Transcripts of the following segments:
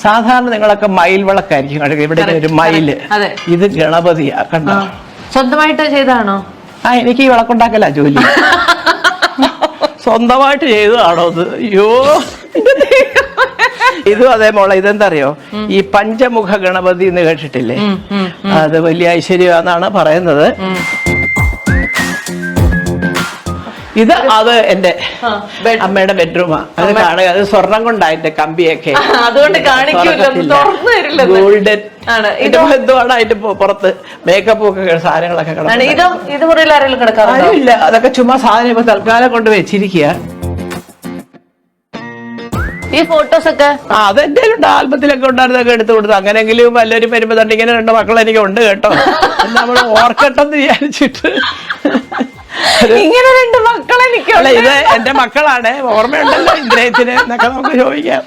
സാധാരണ നിങ്ങളൊക്കെ മയിൽ വിളക്കായിരിക്കും കണ്ടത്. ഇവിടെ ഒരു മയില്, ഇത് ഗണപതിയാ. കണ്ടോ? സ്വന്തമായിട്ട് ചെയ്താണോ? എനിക്ക് ഈ വിളക്കുണ്ടാക്കല ജോലി. സ്വന്തമായിട്ട് ചെയ്തതാണോ അത്? അയ്യോ, ഇതും അതേ മോളെ. ഇതെന്താ അറിയോ, ഈ പഞ്ചമുഖ ഗണപതി എന്ന് കേട്ടിട്ടില്ലേ? അത് വലിയ ഐശ്വര്യമാണെന്നാണ് പറയുന്നത്. ഇത് അത് എന്റെ അമ്മയുടെ ബെഡ്റൂമാ. അത് കാണുക, അത് സ്വർണം കൊണ്ടായിട്ട് കമ്പിയൊക്കെ അതുകൊണ്ട് ഗോൾഡൻ എന്തുവാണ് അതിന്റെ പുറത്ത് മേക്കപ്പ് ഒക്കെ സാധനങ്ങളൊക്കെ കിടക്കാറില്ല. അതൊക്കെ ചുമ്മാ സാധനം ഇപ്പൊ തൽക്കാലം കൊണ്ട് വെച്ചിരിക്കുക. ഈ ഫോട്ടോസ് ഒക്കെ അത് എന്റെ ആൽബത്തിലൊക്കെ ഉണ്ടായിരുന്നൊക്കെ എടുത്തു കൊടുത്തു. അങ്ങനെങ്കിലും വല്ലവരും വരുമ്പോ തന്നെ ഇങ്ങനെ 2 മക്കൾ എനിക്ക് ഉണ്ട് കേട്ടോ, നമ്മൾ ഓർക്കട്ടെന്ന് വിചാരിച്ചിട്ട്. ഇങ്ങനെ 2 മക്കളെ അല്ല, ഇത് എന്റെ മക്കളാണ്, ഓർമ്മയുണ്ടല്ലോ ഇന്ദ്രയത്തിന് എന്നൊക്കെ നമുക്ക് ചോദിക്കാം.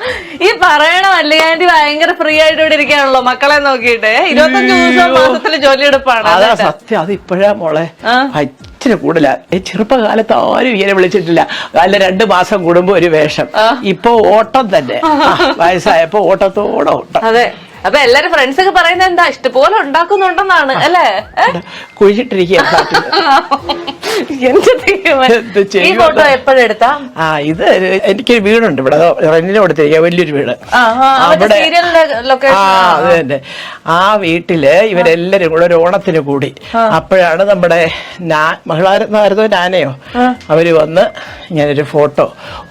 ഈ പറയണ അല്ലയാൻറ്റി ഭയങ്കര ഫ്രീ ആയിട്ട് ഇവിടെ ഇരിക്കാണല്ലോ മക്കളെ നോക്കിയിട്ട്. 25 ദിവസം മാസത്തില് ജോലിയെടുപ്പാണ്. അതാ സത്യം. അത് ഇപ്പോഴാ മോളെ ഇച്ചിരി കൂടുതലാ. ചെറുപ്പകാലത്ത് ആരും ഇങ്ങനെ വിളിച്ചിട്ടില്ല. അല്ല 2 മാസം കൂടുമ്പോ ഒരു വേഷം. ഇപ്പൊ ഓട്ടം തന്നെ, വയസ്സായപ്പോ ഓട്ടത്തോടെ ഓട്ടം. അതെ. അപ്പൊ എല്ലാരും ഫ്രണ്ട്സ് ഒക്കെ പറയുന്നത് എന്താ, ഇഷ്ടപോലെ ഉണ്ടാക്കുന്നുണ്ടെന്നാണ് അല്ലേ? കുഴിച്ചിട്ടിരിക്കുക. ഈ ഫോട്ടോ എപ്പോഴെടുത്താ? ഇത് എനിക്കൊരു വീടുണ്ട് ഇവിടെ, റെന്റിന് കൊടുത്തിരിക്കുക, വലിയൊരു വീട്. അവിടെ അത് തന്നെ. ആ വീട്ടില് ഇവരെല്ലാരും കൂടെ ഒരു ഓണത്തിന് കൂടി. അപ്പോഴാണ് നമ്മുടെ മഹിളാരത്നമായിരുന്നോ നാനയോ അവര് വന്ന് ഇങ്ങനൊരു ഫോട്ടോ,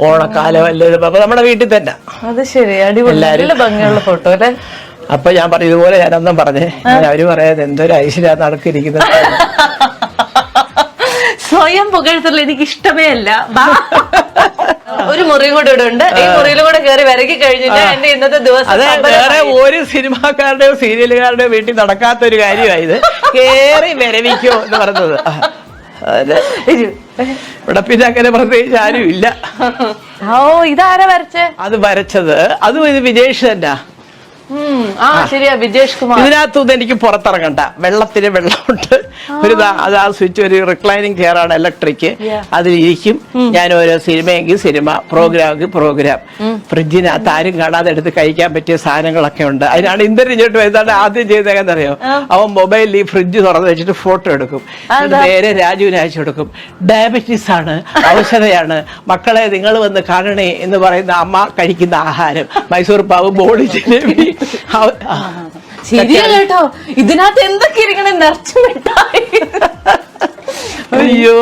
ഓണക്കാലം എല്ലാവരും. അപ്പൊ നമ്മുടെ വീട്ടിൽ തന്നെ. അത് ശരി, അടിപൊളി ഭംഗിയുള്ള ഫോട്ടോ അല്ലേ? അപ്പൊ ഞാൻ പറഞ്ഞു ഇതുപോലെ ഞാനൊന്നും പറഞ്ഞേ, അവര് പറയാതെ എന്തൊരു ഐശ്വര്യ നടക്കിരിക്കുന്നത്. സ്വയം പുകഴ്ത്തൽ എനിക്ക് ഇഷ്ടമേ അല്ല. ഒരു മുറിയും കൂടെ ഇവിടെ ഉണ്ട്. ഈ മുറിയിലും കൂടെ കയറി വരക്കി കഴിഞ്ഞിട്ട് എന്റെ ഇന്നത്തെ ദിവസം വേറെ ഒരു സിനിമാക്കാരുടെയോ സീരിയലുകാരുടെയോ വീട്ടിൽ നടക്കാത്തൊരു കാര്യമായത് കേറി വരവിക്കോ എന്ന് പറഞ്ഞത്. ഇവിടെ പിന്നെ അങ്ങനെ പ്രത്യേകിച്ച് ആരും ഇല്ല. ഓ, ഇതാരാ വരച്ചേ? അത് വരച്ചത് ഇത് വിജേഷ് തന്നെ. ശരിയാ, വിജേഷ് കുമാർ. ഇതിനകത്തുനിന്ന് എനിക്ക് പുറത്തിറങ്ങണ്ട, വെള്ളത്തിന് വെള്ളമുണ്ട്. അത് ആ സ്വിച്ച്, ഒരു റിക്ലൈനിങ് ചെയറാണ് ഇലക്ട്രിക്, അതിലിരിക്കും. ഞാൻ ഓരോ സിനിമയെങ്കിൽ സിനിമ, പ്രോഗ്രാമെങ്കിൽ പ്രോഗ്രാം. ഫ്രിഡ്ജിനകത്ത് ആരും കാണാതെ എടുത്ത് കഴിക്കാൻ പറ്റിയ സാധനങ്ങളൊക്കെ ഉണ്ട്. അതിനാണ് ഇന്ദ്രൻ എന്താണ് ആദ്യം ചെയ്തേക്കെന്നറിയോ? അവൻ മൊബൈലിൽ ഈ ഫ്രിഡ്ജ് തുറന്ന് വെച്ചിട്ട് ഫോട്ടോ എടുക്കും, നേരെ രാജുവിന് അയച്ചു കൊടുക്കും. ഡയബറ്റീസ് ആണ്, ഔഷധയാണ്, മക്കളെ നിങ്ങൾ വന്ന് കാണണേ എന്ന് പറയുന്ന അമ്മ കഴിക്കുന്ന ആഹാരം, മൈസൂർ പാവ്, ബോളി, ജിലേബി. ശരിയാ കേട്ടോ, ഇതിനകത്ത് എന്തൊക്കെ ഇരിക്കണേ, നിറച്ചു മിഠായി. അയ്യോ.